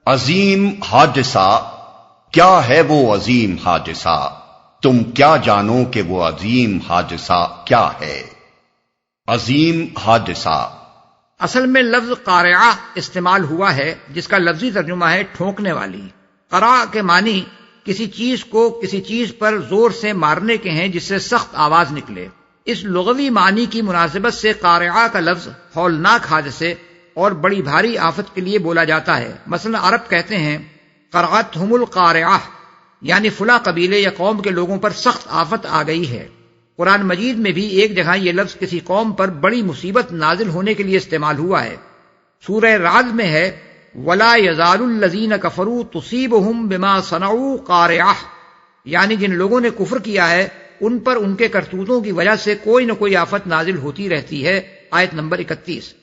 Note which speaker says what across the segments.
Speaker 1: عظیم حادثہ، کیا ہے وہ عظیم حادثہ؟ تم کیا جانو کہ وہ عظیم حادثہ کیا ہے؟ عظیم حادثہ
Speaker 2: اصل میں لفظ قارعہ استعمال ہوا ہے جس کا لفظی ترجمہ ہے ٹھونکنے والی۔ قرع کے معنی کسی چیز کو کسی چیز پر زور سے مارنے کے ہیں جس سے سخت آواز نکلے۔ اس لغوی معنی کی مناسبت سے قارعہ کا لفظ ہولناک حادثے اور بڑی بھاری آفت کے لیے بولا جاتا ہے۔ مثلا عرب کہتے ہیں قرعتہم القارعہ، یعنی فلاں قبیلے یا قوم کے لوگوں پر سخت آفت آ گئی ہے۔ قرآن مجید میں بھی ایک جگہ یہ لفظ کسی قوم پر بڑی مصیبت نازل ہونے کے لیے استعمال ہوا ہے۔ سورہ رعد میں ہے وَلَا يَزَالُ الَّذِينَ كَفَرُوا تُصِيبُهُم بِمَا صَنَعُوا قَارِعَةٌ، یعنی جن لوگوں نے کفر کیا ہے ان پر ان کے کرتوتوں کی وجہ سے کوئی نہ کوئی آفت نازل ہوتی رہتی ہے، آیت نمبر 31۔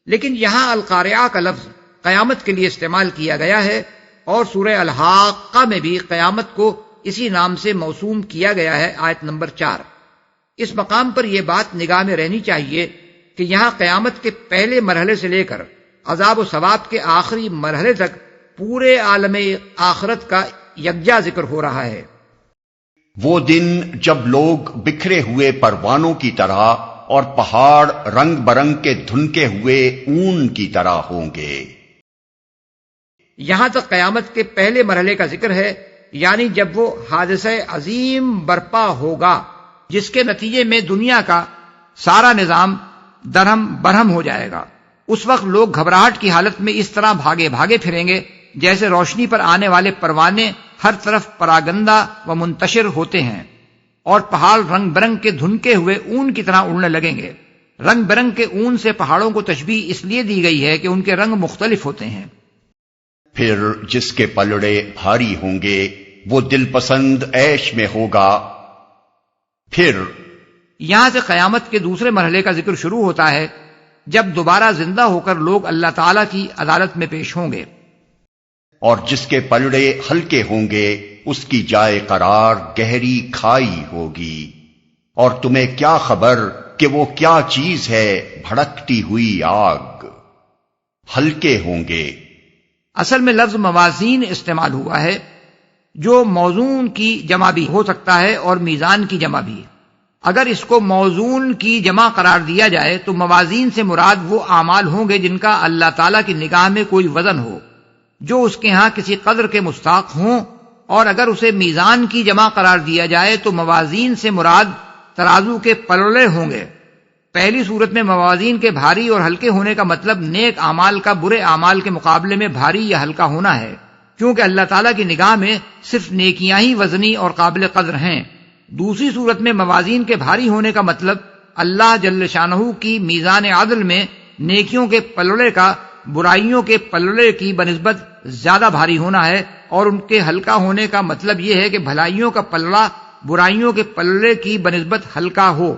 Speaker 2: لیکن یہاں القارعہ کا لفظ قیامت کے لیے استعمال کیا گیا ہے، اور سورہ الحاقہ میں بھی قیامت کو اسی نام سے موسوم کیا گیا ہے، آیت نمبر 4۔ اس مقام پر یہ بات نگاہ میں رہنی چاہیے کہ یہاں قیامت کے پہلے مرحلے سے لے کر عذاب و ثواب کے آخری مرحلے تک پورے عالم آخرت کا یکجا ذکر ہو رہا ہے۔
Speaker 1: وہ دن جب لوگ بکھرے ہوئے پروانوں کی طرح اور پہاڑ رنگ برنگ کے دھنکے ہوئے اون کی طرح ہوں گے۔
Speaker 2: یہاں تک قیامت کے پہلے مرحلے کا ذکر ہے، یعنی جب وہ حادثہ عظیم برپا ہوگا جس کے نتیجے میں دنیا کا سارا نظام درہم برہم ہو جائے گا۔ اس وقت لوگ گھبراہٹ کی حالت میں اس طرح بھاگے بھاگے پھریں گے جیسے روشنی پر آنے والے پروانے ہر طرف پراگندہ و منتشر ہوتے ہیں، اور پہاڑ رنگ برنگ کے دھنکے ہوئے اون کی طرح اڑنے لگیں گے۔ رنگ برنگ کے اون سے پہاڑوں کو تشبیہ اس لیے دی گئی ہے کہ ان کے رنگ مختلف ہوتے ہیں۔
Speaker 1: پھر جس کے پلڑے بھاری ہوں گے وہ دل پسند عیش میں ہوگا۔ پھر
Speaker 2: یہاں سے قیامت کے دوسرے مرحلے کا ذکر شروع ہوتا ہے، جب دوبارہ زندہ ہو کر لوگ اللہ تعالیٰ کی عدالت میں پیش ہوں گے۔
Speaker 1: اور جس کے پلڑے ہلکے ہوں گے اس کی جائے قرار گہری کھائی ہوگی۔ اور تمہیں کیا خبر کہ وہ کیا چیز ہے بھڑکتی ہوئی آگ۔ ہلکے ہوں گے،
Speaker 2: اصل میں لفظ موازین استعمال ہوا ہے جو موزون کی جمع بھی ہو سکتا ہے اور میزان کی جمع بھی۔ اگر اس کو موزون کی جمع قرار دیا جائے تو موازین سے مراد وہ اعمال ہوں گے جن کا اللہ تعالیٰ کی نگاہ میں کوئی وزن ہو، جو اس کے ہاں کسی قدر کے مستحق ہوں۔ اور اگر اسے میزان کی جمع قرار دیا جائے تو موازین سے مراد ترازو کے پلڑے ہوں گے۔ پہلی صورت میں موازین کے بھاری اور ہلکے ہونے کا مطلب نیک اعمال کا برے اعمال کے مقابلے میں بھاری یا ہلکا ہونا ہے، کیونکہ اللہ تعالیٰ کی نگاہ میں صرف نیکیاں ہی وزنی اور قابل قدر ہیں۔ دوسری صورت میں موازین کے بھاری ہونے کا مطلب اللہ جل شانہ کی میزان عدل میں نیکیوں کے پلڑے کا برائیوں کے پلڑے کی بنسبت زیادہ بھاری ہونا ہے، اور ان کے ہلکا ہونے کا مطلب یہ ہے کہ بھلائیوں کا پلڑا برائیوں کے پلڑے کی بنسبت ہلکا ہو۔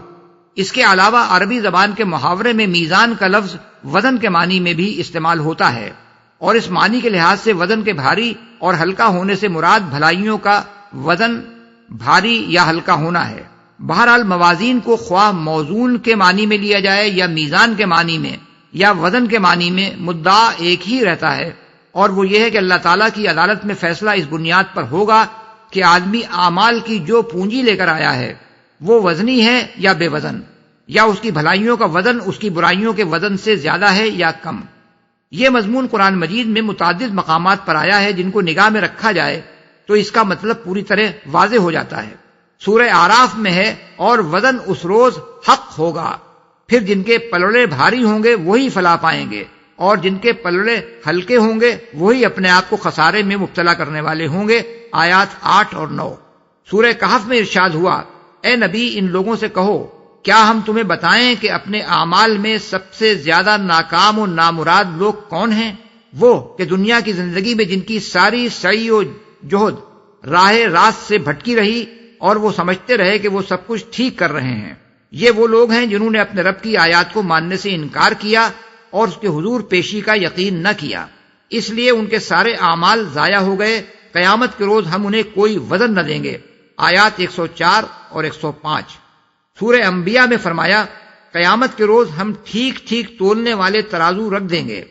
Speaker 2: اس کے علاوہ عربی زبان کے محاورے میں میزان کا لفظ وزن کے معنی میں بھی استعمال ہوتا ہے، اور اس معنی کے لحاظ سے وزن کے بھاری اور ہلکا ہونے سے مراد بھلائیوں کا وزن بھاری یا ہلکا ہونا ہے۔ بہرحال موازین کو خواہ موزون کے معنی میں لیا جائے یا میزان کے معنی میں یا وزن کے معنی میں، مدعا ایک ہی رہتا ہے، اور وہ یہ ہے کہ اللہ تعالیٰ کی عدالت میں فیصلہ اس بنیاد پر ہوگا کہ آدمی اعمال کی جو پونجی لے کر آیا ہے وہ وزنی ہے یا بے وزن، یا اس کی بھلائیوں کا وزن اس کی برائیوں کے وزن سے زیادہ ہے یا کم۔ یہ مضمون قرآن مجید میں متعدد مقامات پر آیا ہے جن کو نگاہ میں رکھا جائے تو اس کا مطلب پوری طرح واضح ہو جاتا ہے۔ سورہ اعراف میں ہے اور وزن اس روز حق ہوگا، پھر جن کے پلڑے بھاری ہوں گے وہی فلاح پائیں گے، اور جن کے پلڑے ہلکے ہوں گے وہی اپنے آپ کو خسارے میں مبتلا کرنے والے ہوں گے، آیات 8 اور 9۔ سورہ کہف میں ارشاد ہوا اے نبی ان لوگوں سے کہو کیا ہم تمہیں بتائیں کہ اپنے اعمال میں سب سے زیادہ ناکام و نامراد لوگ کون ہیں؟ وہ کہ دنیا کی زندگی میں جن کی ساری سعی و جہد راہ راست سے بھٹکی رہی اور وہ سمجھتے رہے کہ وہ سب کچھ ٹھیک کر رہے ہیں۔ یہ وہ لوگ ہیں جنہوں نے اپنے رب کی آیات کو ماننے سے انکار کیا اور اس کے حضور پیشی کا یقین نہ کیا، اس لیے ان کے سارے اعمال ضائع ہو گئے۔ قیامت کے روز ہم انہیں کوئی وزن نہ دیں گے، آیات 104 اور 105۔ سورہ انبیاء میں فرمایا قیامت کے روز ہم ٹھیک ٹھیک تولنے والے ترازو رکھ دیں گے،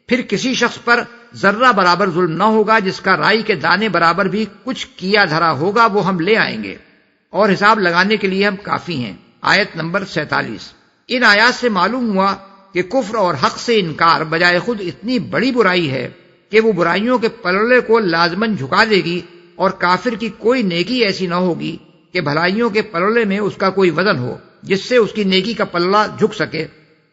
Speaker 2: پھر کسی شخص پر ذرہ برابر ظلم نہ ہوگا، جس کا رائی کے دانے برابر بھی کچھ کیا دھرا ہوگا وہ ہم لے آئیں گے، اور حساب لگانے کے لیے ہم کافی ہیں۔ آیت نمبر 47۔ ان آیات سے معلوم ہوا کہ کفر اور حق سے انکار بجائے خود اتنی بڑی برائی ہے کہ وہ برائیوں کے پلڑے کو لازماً جھکا دے گی، اور کافر کی کوئی نیکی ایسی نہ ہوگی کہ بھلائیوں کے پلڑے میں اس کا کوئی وزن ہو جس سے اس کی نیکی کا پلڑا جھک سکے۔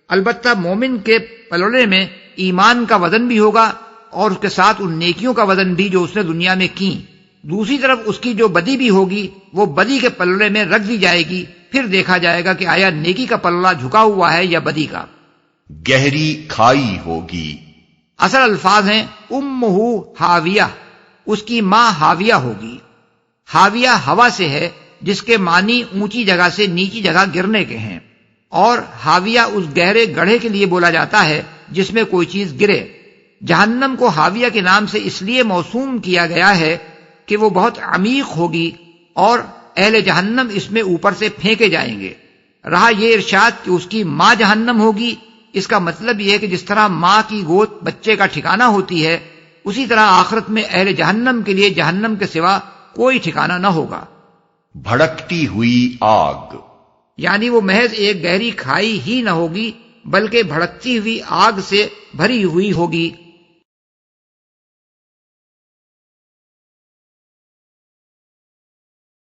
Speaker 2: البتہ مومن کے پلڑے میں ایمان کا وزن بھی ہوگا، اور اس کے ساتھ ان نیکیوں کا وزن بھی جو اس نے دنیا میں کی۔ دوسری طرف اس کی جو بدی بھی ہوگی وہ بدی کے پلڑے میں رکھ دی جائے گی، پھر دیکھا جائے گا کہ آیا نیکی کا پلڑا جھکا ہوا ہے یا بدی کا۔
Speaker 1: گہری کھائی ہوگی۔
Speaker 2: اصل الفاظ ہیں امہ حاویہ، اس کی ماں حاویہ ہوگی۔ حاویہ ہوا سے ہے جس کے معنی اونچی جگہ سے نیچی جگہ گرنے کے ہیں، اور حاویہ اس گہرے گڑھے کے لیے بولا جاتا ہے جس میں کوئی چیز گرے۔ جہنم کو حاویہ کے نام سے اس لیے موسوم کیا گیا ہے کہ وہ بہت عمیق ہوگی اور اہل جہنم اس میں اوپر سے پھینکے جائیں گے۔ رہا یہ ارشاد کہ اس کی ماں جہنم ہوگی، اس کا مطلب یہ ہے کہ جس طرح ماں کی گود بچے کا ٹھکانہ ہوتی ہے، اسی طرح آخرت میں اہل جہنم کے لیے جہنم کے سوا کوئی ٹھکانہ نہ ہوگا۔
Speaker 1: بھڑکتی ہوئی آگ،
Speaker 2: یعنی وہ محض ایک گہری کھائی ہی نہ ہوگی بلکہ بھڑکتی ہوئی آگ سے بھری ہوئی ہوگی،